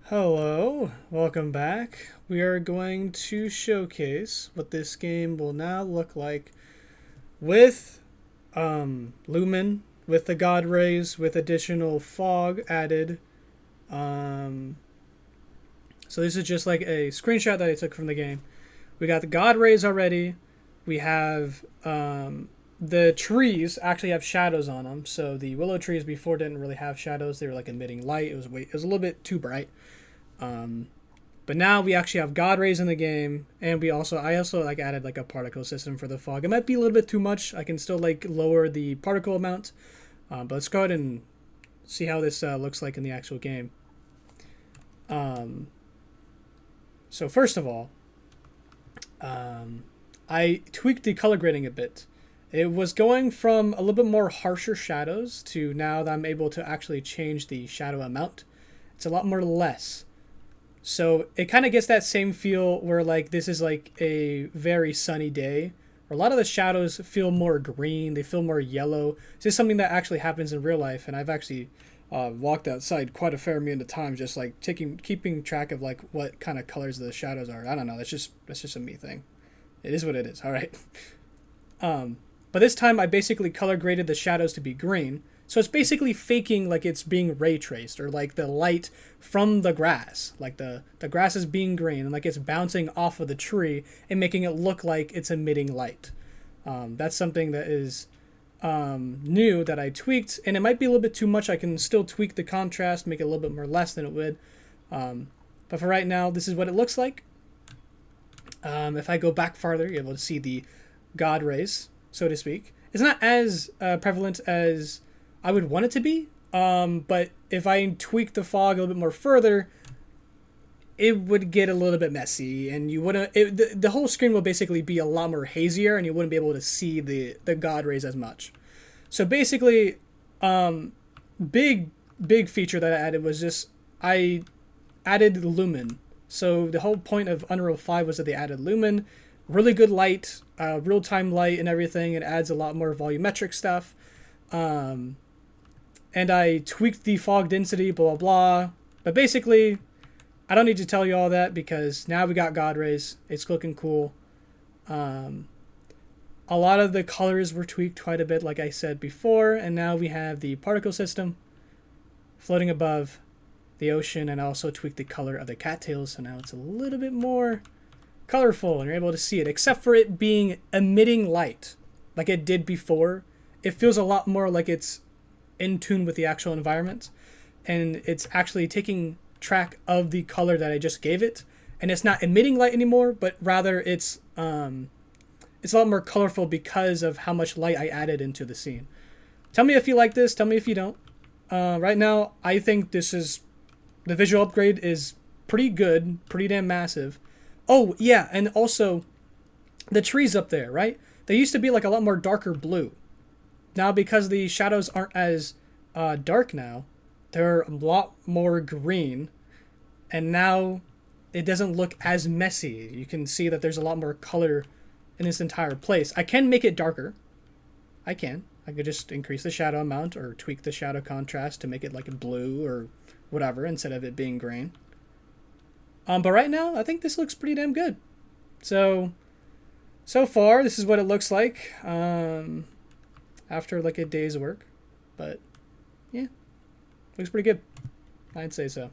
Hello, welcome back. We are going to showcase what this game will now look like with Lumen, with the God Rays, with additional fog added. Um, so this is just like a screenshot that I took from the game. We got the God Rays already. We have the trees actually have shadows on them. So the willow trees before didn't really have shadows. They were like emitting light. It was a little bit too bright. Um, but now we actually have God rays in the game, and I also like added like a particle system for the fog. It might be a little bit too much. I can still like lower the particle amount, but let's go ahead and see how this looks like in the actual game. Um, so first of all, I tweaked the color grading a bit. It was going from a little bit more harsher shadows to now that I'm able to actually change the shadow amount. It's a lot more less. So it kind of gets that same feel where like this is like a very sunny day. Where a lot of the shadows feel more green, they feel more yellow. This is something that actually happens in real life, and I've actually walked outside quite a fair amount of times, just like keeping track of like what kind of colors the shadows are. I don't know. That's just a me thing. It is what it is. All right. But this time I basically color graded the shadows to be green. So it's basically faking like it's being ray traced, or like the light from the grass. Like the grass is being green and like it's bouncing off of the tree and making it look like it's emitting light. That's something that is new that I tweaked, and it might be a little bit too much. I can still tweak the contrast, make it a little bit more less than it would. But for right now, this is what it looks like. If I go back farther, you're able to see the God rays, so to speak. It's not as prevalent as I would want it to be. But if I tweak the fog a little bit more further, it would get a little bit messy, and you wouldn't. The whole screen will basically be a lot more hazier, and you wouldn't be able to see the God rays as much. So basically, big feature that I added was just I added lumen. So the whole point of Unreal 5 was that they added lumen, really good light, real time light, and everything. It adds a lot more volumetric stuff. And I tweaked the fog density, blah, blah, blah. But basically, I don't need to tell you all that because now we got God rays. It's looking cool. A lot of the colors were tweaked quite a bit, like I said before. And now we have the particle system floating above the ocean, and I also tweaked the color of the cattails. So now it's a little bit more colorful and you're able to see it, except for it being emitting light like it did before. It feels a lot more like it's in tune with the actual environment, and it's actually taking track of the color that I just gave it, and it's not emitting light anymore, but rather it's a lot more colorful because of how much light I added into the scene. Tell me if you like this, tell me if you don't. Right now I think the visual upgrade is pretty good, pretty damn massive. Oh yeah, and also the trees up there, right? They used to be like a lot more darker blue. Now, because the shadows aren't as dark now, they're a lot more green. And now it doesn't look as messy. You can see that there's a lot more color in this entire place. I can make it darker. I could just increase the shadow amount or tweak the shadow contrast to make it like a blue or whatever instead of it being green. But right now, I think this looks pretty damn good. So far, this is what it looks like. After like a day's work, but yeah, looks pretty good. I'd say so.